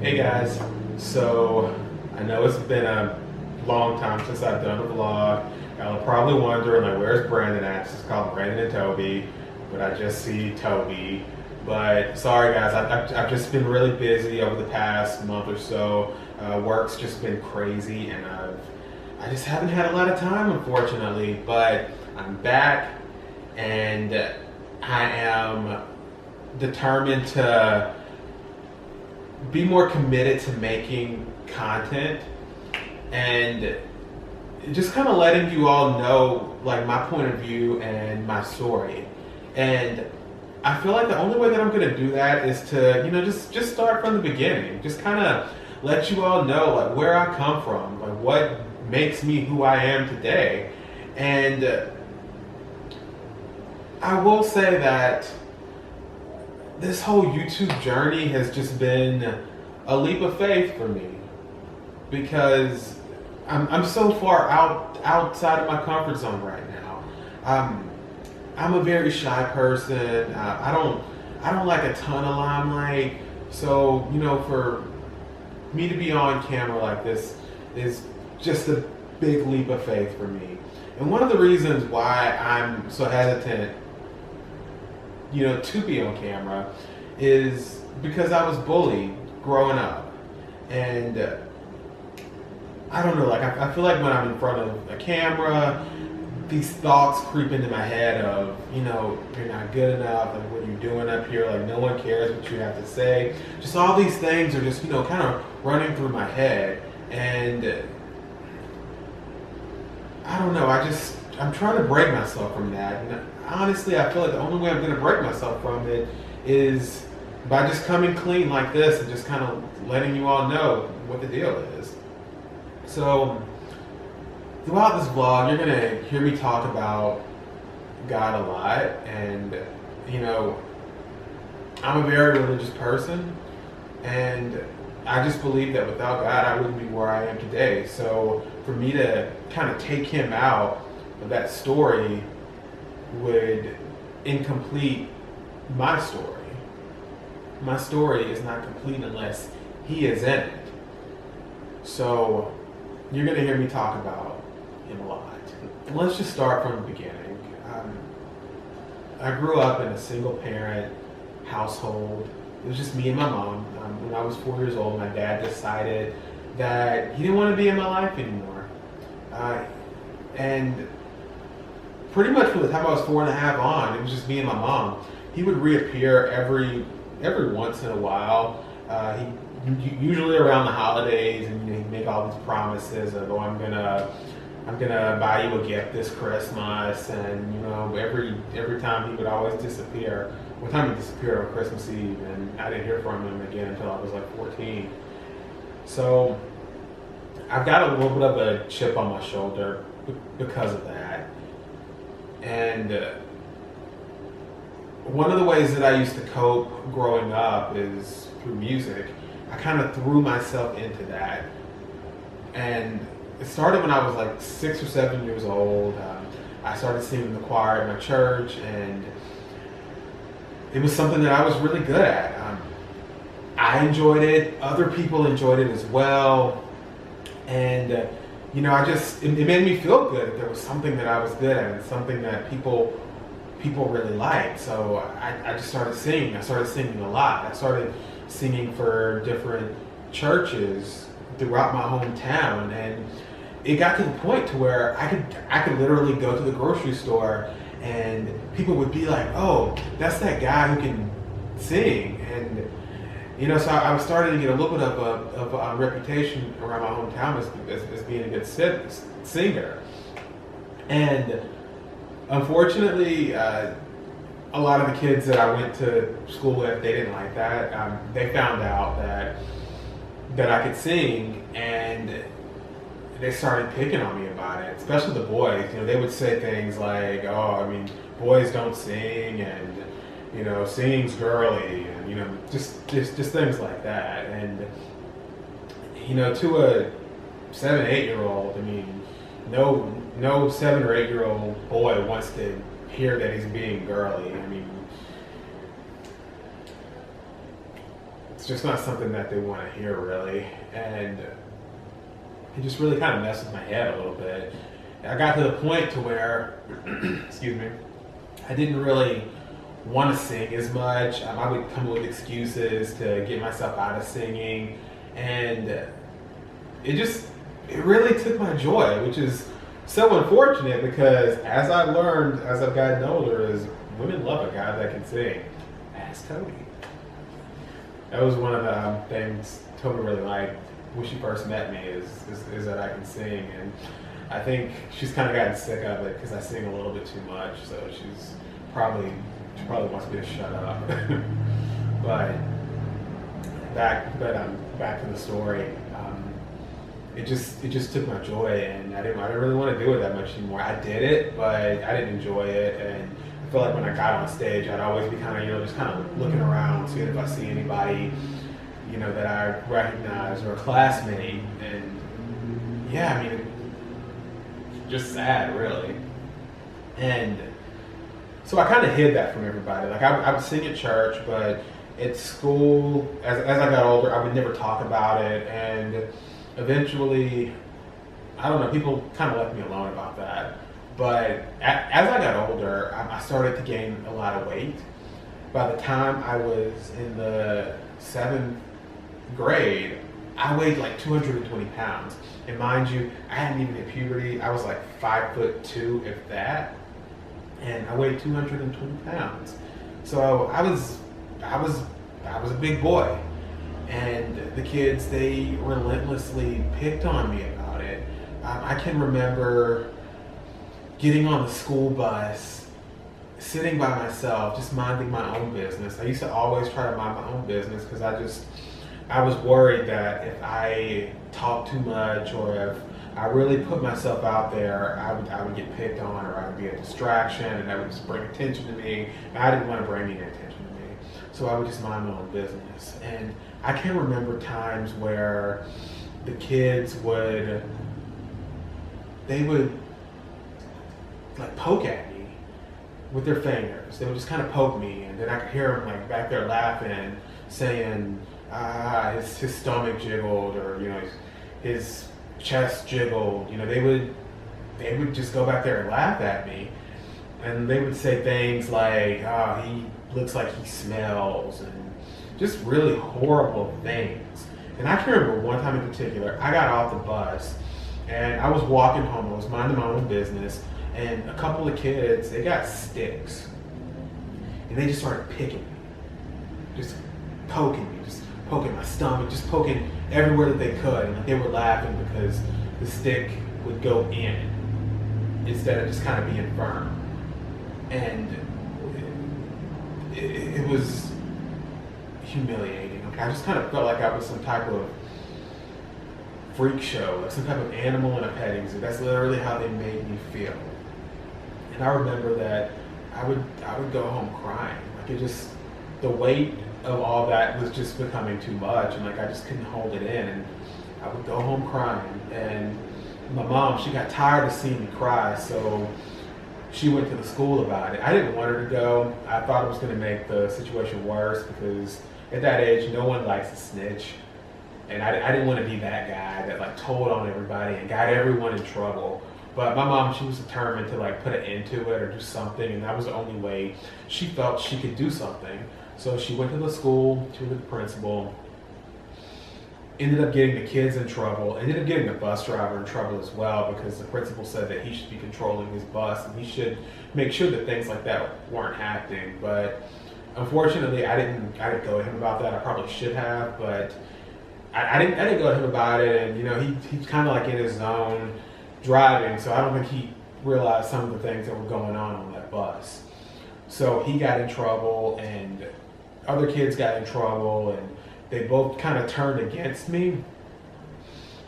Hey guys, so I know it's been a long time since I've done a vlog. Y'all are probably wondering like, where's Brandon at? It's called Brandon and Toby, but I just see Toby. But sorry guys, I've just been really busy over the past month or so. Work's just been crazy and I just haven't had a lot of time, unfortunately. But I'm back and I am determined to be more committed to making content and just kind of letting you all know like my point of view and my story. And I feel like the only way that I'm going to do that is to, just start from the beginning. Just kind of let you all know like where I come from, like what makes me who I am today. And I will say that this whole YouTube journey has just been a leap of faith for me because I'm so far outside of my comfort zone right now. I'm a very shy person. I don't like a ton of limelight. So for me to be on camera like this is just a big leap of faith for me. And one of the reasons why I'm so hesitant to be on camera is because I was bullied growing up. And I don't know, like I feel like when I'm in front of a camera, these thoughts creep into my head of, you're not good enough, like what are you doing up here, like no one cares what you have to say. Just all these things are just, kind of running through my head. And I don't know, I'm trying to break myself from that. And honestly, I feel like the only way I'm going to break myself from it is by just coming clean like this and just kind of letting you all know what the deal is. So throughout this vlog, you're going to hear me talk about God a lot. And, I'm a very religious person. And I just believe that without God, I wouldn't be where I am today. So for me to kind of take him out of that story would incomplete my story. My story is not complete unless he is in it. So you're going to hear me talk about him a lot. Let's just start from the beginning. I grew up in a single parent household. It was just me and my mom. When I was 4 years old, my dad decided that he didn't want to be in my life anymore. And pretty much from the time I was 4.5 on, it was just me and my mom. He would reappear every once in a while. He usually around the holidays, and he'd make all these promises of, oh, I'm gonna buy you a gift this Christmas, and every time he would always disappear. One time he disappeared on Christmas Eve, and I didn't hear from him again until I was like 14. So I've got a little bit of a chip on my shoulder because of that. And one of the ways that I used to cope growing up is through music. I kind of threw myself into that. And it started when I was like 6 or 7 years old. I started singing in the choir at my church, and it was something that I was really good at. I enjoyed it. Other people enjoyed it as well. And it made me feel good that there was something that I was good at and something that people really liked. So I just started singing. I started singing a lot. I started singing for different churches throughout my hometown, and it got to the point to where I could literally go to the grocery store and people would be like, "Oh, that's that guy who can sing." And so I was starting to get a little bit of a reputation around my hometown as being a good singer. And unfortunately, a lot of the kids that I went to school with, they didn't like that. They found out that I could sing, and they started picking on me about it, especially the boys. They would say things like, "Oh, I mean, boys don't sing," and singing's girly, and just things like that. And to a 7, 8-year-old, I mean, no 7 or 8-year-old boy wants to hear that he's being girly. I mean, it's just not something that they want to hear really. And it just really kind of messed with my head a little bit. I got to the point to where, excuse me, I didn't really want to sing as much. I would come up with excuses to get myself out of singing, and it really took my joy, which is so unfortunate because as I've learned as I've gotten older, is women love a guy that can sing. Ask Tobi. That was one of the things Tobi really liked when she first met me is that I can sing, and I think she's kind of gotten sick of it because I sing a little bit too much, so she probably wants me to shut up. but back to the story. It just took my joy, and I didn't really want to do it that much anymore. I did it, but I didn't enjoy it, and I feel like when I got on stage, I'd always be kind of just kind of looking around, seeing if I see anybody that I recognize or a classmate, and yeah, I mean, just sad, really. And so I kind of hid that from everybody. Like I would sing at church, but at school, as I got older, I would never talk about it, and eventually, I don't know, people kind of left me alone about that. But as I got older, I started to gain a lot of weight. By the time I was in the 7th grade, I weighed like 220 pounds. And mind you, I hadn't even hit puberty. I was like 5'2", if that. And I weighed 220 pounds. So I was a big boy. And the kids, they relentlessly picked on me about it. I can remember getting on the school bus, sitting by myself, just minding my own business. I used to always try to mind my own business because I was worried that if I talked too much or if I really put myself out there, I would get picked on, or I would be a distraction, and that would just bring attention to me. And I didn't want to bring any attention to me. So I would just mind my own business. And I can remember times where the kids would like poke at me with their fingers. They would just kind of poke me, and then I could hear them like back there laughing, saying his stomach jiggled, or his chest jiggled. They would just go back there and laugh at me, and they would say things like, "Oh, he looks like he smells," and just really horrible things. And I can remember one time in particular, I got off the bus and I was walking home. I was minding my own business, and a couple of kids, they got sticks, and they just started picking me, just poking me, just poking my stomach, just poking everywhere that they could. And they were laughing because the stick would go in instead of just kind of being firm. And it was humiliating. I just kind of felt like I was some type of freak show, like some type of animal in a petting zoo. That's literally how they made me feel. And I remember that I would go home crying. Like the weight of all that was just becoming too much, and like I just couldn't hold it in. And I would go home crying. And my mom, she got tired of seeing me cry, so she went to the school about it. I didn't want her to go. I thought it was going to make the situation worse because at that age, no one likes to snitch. And I didn't want to be that guy that like told on everybody and got everyone in trouble. But my mom, she was determined to like put an end to it or do something, and that was the only way she felt she could do something. So she went to the school, to the principal, ended up getting the kids in trouble, ended up getting the bus driver in trouble as well, because the principal said that he should be controlling his bus and he should make sure that things like that weren't happening. But unfortunately, I didn't go to him about that. I probably should have, but I didn't go to him about it. And he's kind of like in his zone driving, so I don't think he realized some of the things that were going on that bus. So he got in trouble, and other kids got in trouble, and they both kind of turned against me.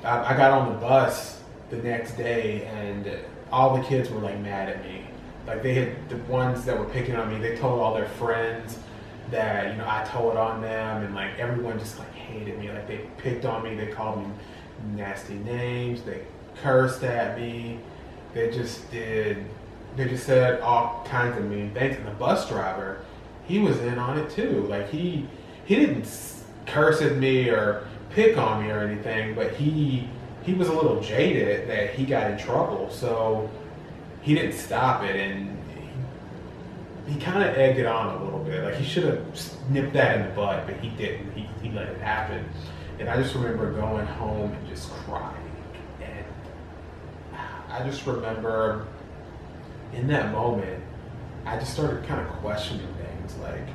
I got on the bus the next day, and all the kids were like mad at me. Like the ones that were picking on me, they told all their friends that I told on them, and like everyone just like hated me. Like they picked on me, they called me nasty names, they cursed at me, they just said all kinds of mean things. And the bus driver, he was in on it too. Like he didn't curse at me or pick on me or anything, but he was a little jaded that he got in trouble, so he didn't stop it, and he kind of egged it on a little bit. Like, he should have nipped that in the bud, but he didn't. He let it happen. And I just remember going home and just crying. And I just remember in that moment, I just started kind of questioning things like,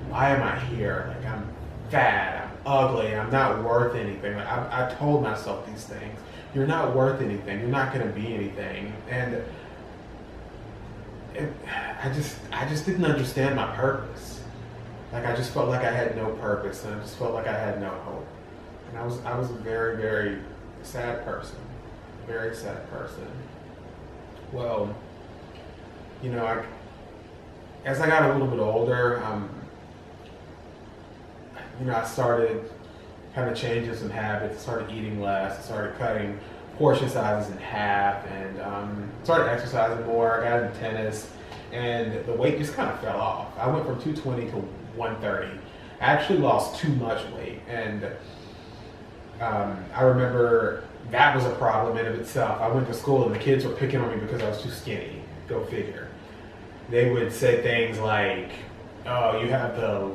why am I here? Like, I'm fat, I'm ugly, I'm not worth anything. Like, I told myself these things. You're not worth anything. You're not going to be anything. And I just didn't understand my purpose. Like, I just felt like I had no purpose, and I just felt like I had no hope. And I was a very, very sad person. Very sad person. Well, you know, as I got a little bit older, you know, I started kind of changing some habits. I started eating less. I started cutting portion sizes in half, and started exercising more. I got into tennis, and the weight just kind of fell off. I went from 220 to 130. I actually lost too much weight, and I remember that was a problem in of itself. I went to school, and the kids were picking on me because I was too skinny. Go figure. They would say things like, "Oh, you have the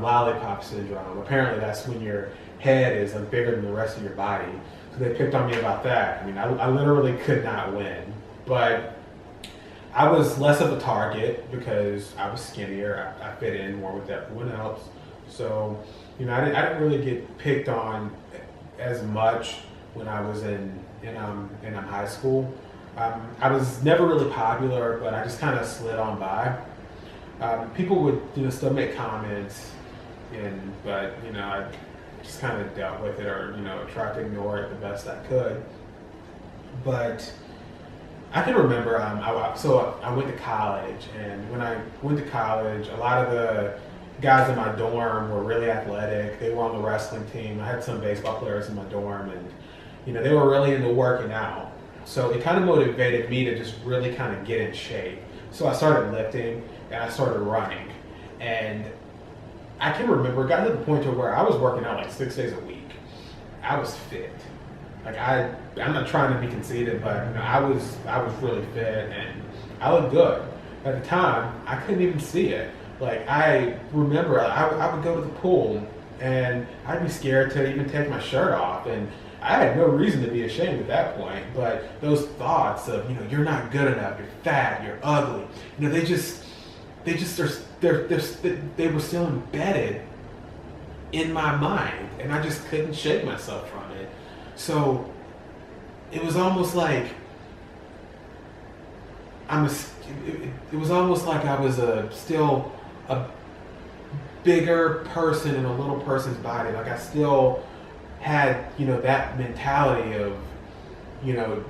lollipop syndrome." Apparently, that's when your head is like bigger than the rest of your body. So they picked on me about that. I mean, I literally could not win. But I was less of a target because I was skinnier. I fit in more with everyone else. So, you know, I didn't really get picked on as much when I was in high school. I was never really popular, but I just kind of slid on by. People would, you know, still make comments, but you know, I just kind of dealt with it, or you know, tried to ignore it the best I could. But I can remember, so I went to college, and when I went to college, a lot of the guys in my dorm were really athletic. They were on the wrestling team. I had some baseball players in my dorm, and you know, they were really into working out. So it kind of motivated me to just really kind of get in shape. So I started lifting, and I started running. And I can remember, it got to the point to where I was working out like 6 days a week. I was fit. Like, I'm not trying to be conceited, but you know, I was really fit, and I looked good. At the time, I couldn't even see it. Like, I remember I would go to the pool, and I'd be scared to even take my shirt off, and I had no reason to be ashamed at that point. But those thoughts of, you know, you're not good enough, you're fat, you're ugly, you know, they were still embedded in my mind, and I just couldn't shake myself from it. So it was almost like it was almost like I was still a bigger person in a little person's body. Like, I still had, you know, that mentality of, you know,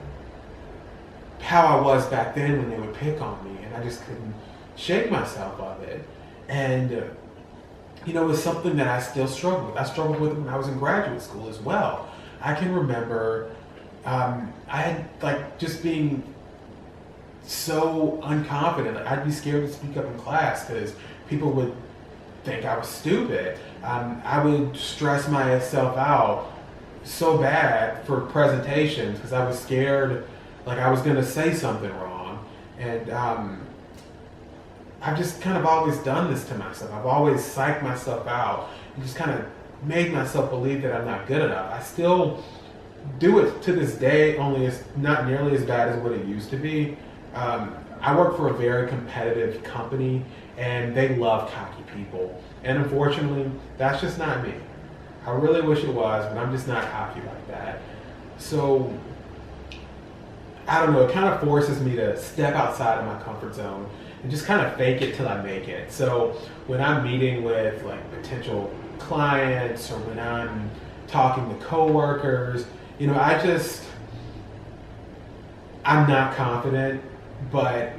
how I was back then when they would pick on me, and I just couldn't shake myself of it. And you know, it was something that I still struggled with. I struggled with it when I was in graduate school as well. I can remember I had, like, just being so unconfident. Like, I'd be scared to speak up in class because people would think I was stupid. I would stress myself out so bad for presentations because I was scared, like, I was going to say something wrong. And I've just kind of always done this to myself. I've always psyched myself out and just kind of made myself believe that I'm not good enough. I still do it to this day, only it's not nearly as bad as what it used to be. I work for a very competitive company, and they love cocky people. And unfortunately, that's just not me. I really wish it was, but I'm just not cocky like that. So, I don't know, it kind of forces me to step outside of my comfort zone and just kind of fake it till I make it. So when I'm meeting with, like, potential clients, or when I'm talking to coworkers, you know, I'm not confident, but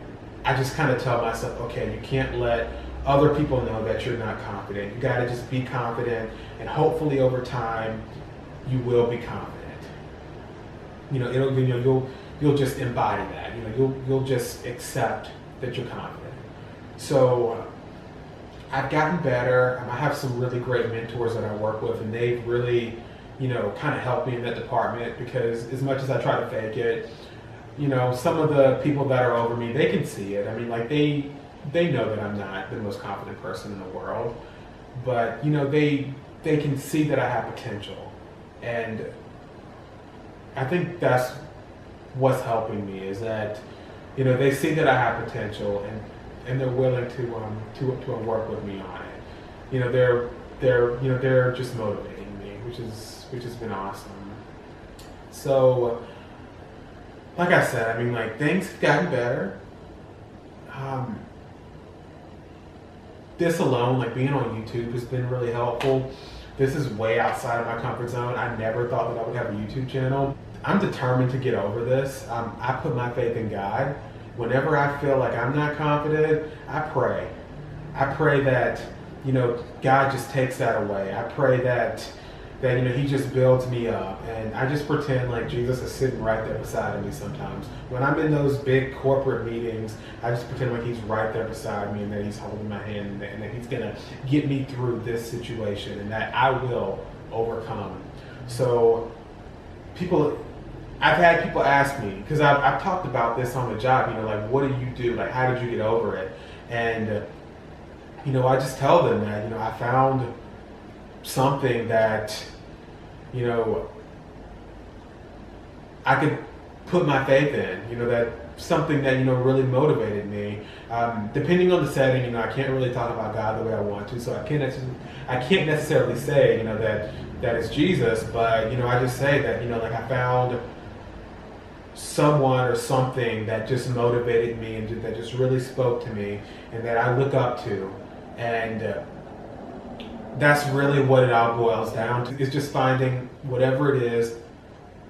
I just kind of tell myself, okay, you can't let other people know that you're not confident. You got to just be confident, and hopefully over time you will be confident. You know, you'll just embody that. You know, you'll just accept that you're confident. So I've gotten better. I have some really great mentors that I work with, and they've really, kind of helped me in that department, because as much as I try to fake it, some of the people that are over me, they can see it. I mean, like they know that I'm not the most confident person in the world, but they can see that I have potential, and I think that's what's helping me, is that they see that I have potential, and they're willing to work with me on it. They're just motivating me, which has been awesome. So, like I said, I mean, like, things have gotten better. This alone, like being on YouTube, has been really helpful. This is way outside of my comfort zone. I never thought that I would have a YouTube channel. I'm determined to get over this. I put my faith in God. Whenever I feel like I'm not confident, I pray. I pray that, God just takes that away. I pray that He just builds me up. And I just pretend like Jesus is sitting right there beside of me sometimes. When I'm in those big corporate meetings, I just pretend like He's right there beside me, and that He's holding my hand, and that He's going to get me through this situation, and that I will overcome. So I've had people ask me, because I've talked about this on the job, like, what do you do? Like, how did you get over it? And, I just tell them that, I found something that, I could put my faith in, that something that, really motivated me. Depending on the setting, I can't really talk about God the way I want to, so I can't necessarily say, that it's Jesus, but, I just say that, like, I found someone or something that just motivated me, and that just really spoke to me, and that I look up to. And that's really what it all boils down to, is just finding whatever it is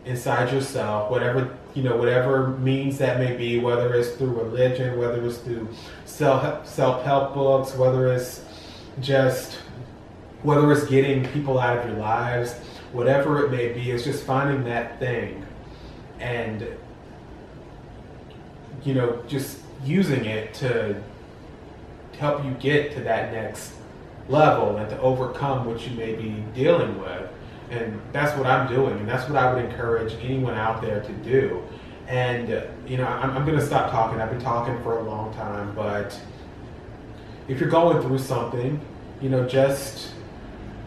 inside yourself, whatever means that may be, whether it's through religion, whether it's through self-help books, whether it's getting people out of your lives, whatever it may be, it's just finding that thing, and just using it to help you get to that next level, and to overcome what you may be dealing with. And that's what I'm doing, and that's what I would encourage anyone out there to do. And I'm going to stop talking. I've been talking for a long time, but if you're going through something,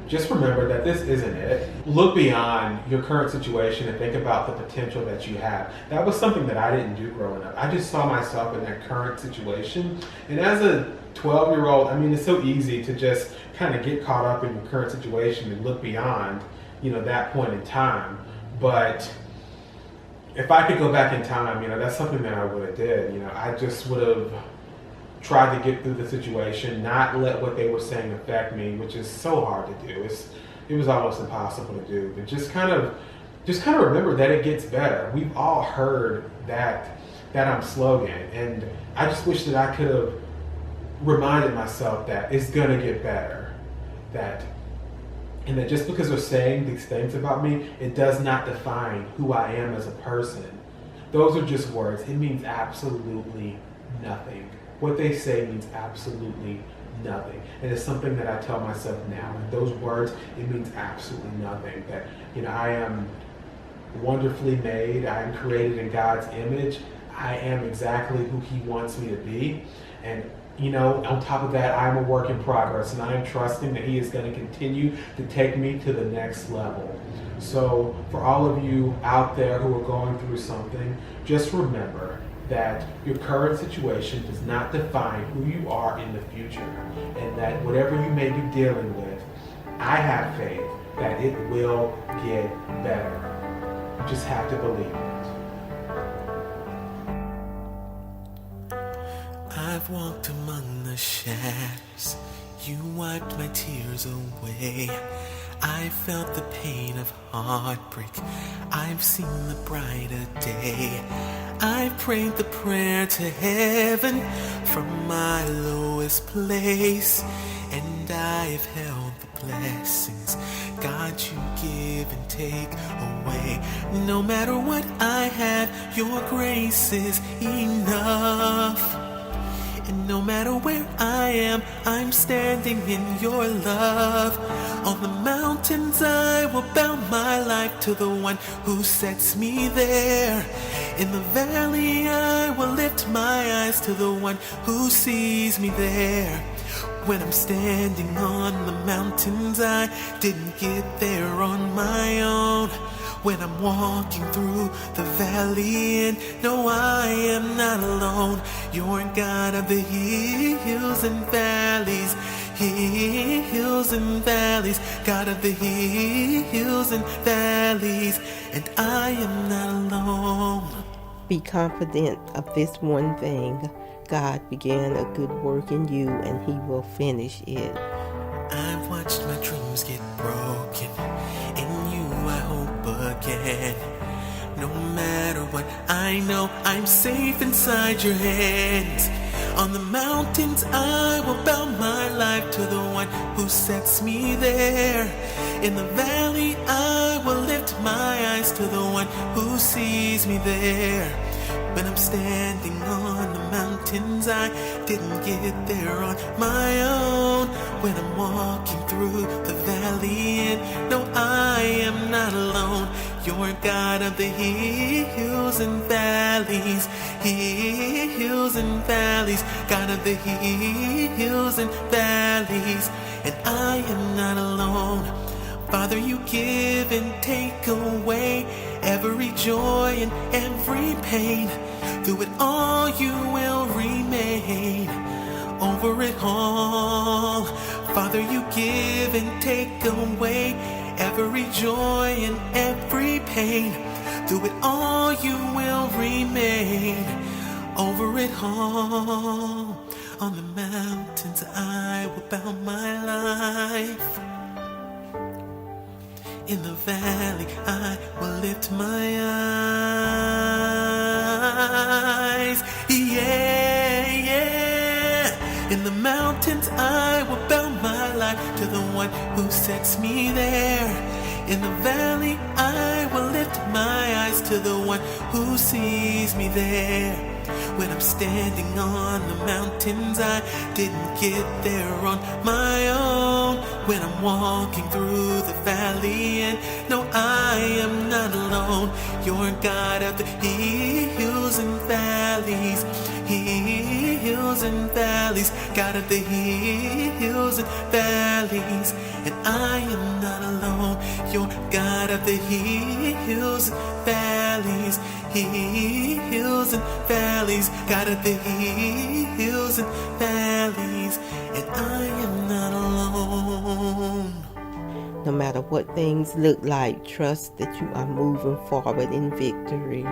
just remember that this isn't it. Look beyond your current situation and think about the potential that you have. That was something that I didn't do growing up. I just saw myself in that current situation. And as a 12-year-old, I mean, it's so easy to just kind of get caught up in your current situation and look beyond, that point in time. But if I could go back in time, that's something that I would have did. I just would have tried to get through the situation, not let what they were saying affect me, which is so hard to do. It was almost impossible to do. But just kind of remember that it gets better. We've all heard that slogan, and I just wish that I could have reminded myself that it's gonna get better. And that just because they're saying these things about me, it does not define who I am as a person. Those are just words. It means absolutely nothing. What they say means absolutely nothing. And it's something that I tell myself now. Like, those words, it means absolutely nothing. That, I am wonderfully made. I am created in God's image. I am exactly who He wants me to be. And, on top of that, I am a work in progress. And I am trusting that He is going to continue to take me to the next level. So for all of you out there who are going through something, just remember that your current situation does not define who you are in the future, and that whatever you may be dealing with, I have faith that it will get better. You just have to believe it. I've walked among the shadows, you wiped my tears away. I felt the pain of heartbreak, I've seen the brighter day. I've prayed the prayer to heaven from my lowest place, and I've held the blessings God you give and take away. No matter what I have, your grace is enough. And No matter where I am, I'm standing in your love. On the mountains I will bow my life to the one who sets me there. In the valley I will lift my eyes to the one who sees me there. When I'm standing on the mountains, I didn't get there on my own. When I'm walking through the valley, and no, I am not alone. You're God of the hills and valleys, hills and valleys, God of the hills and valleys, and I am not alone. Be confident of this one thing. God began a good work in you, and he will finish it. I've watched my dreams get broken. In you I hope again. No matter what, I know I'm safe inside your hands. On the mountains I will bow my life to the one who sets me there. In the valley I will lift my eyes to the one who sees me there. When I'm standing on the mountains, I didn't get there on my own. When I'm walking through the valley, and no, I am not alone. You're God of the hills and valleys, hills and valleys, God of the hills and valleys, and I am not alone. Father, you give and take away every joy and every pain. Through it all you will remain. Over it all, Father, you give and take away every joy and every pain. Through it all you will remain. Over it all, on the mountains I will bow my life. In the valley I will lift my eyes. Yeah, yeah. In the mountains I will bow my life to the one who sets me there. In the valley I will lift my eyes to the one who sees me there. When I'm standing on the mountains, I didn't get there on my own. When I'm walking through the valley, and no, I am not alone. You're God of the hills and valleys, hills and valleys, God of the hills and valleys, and I am not alone. You're God of the hills and valleys, hills and valleys, God of the hills and valleys, and I am not alone. No matter what things look like, trust that you are moving forward in victory.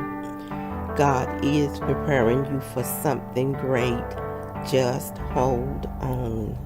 God is preparing you for something great. Just hold on.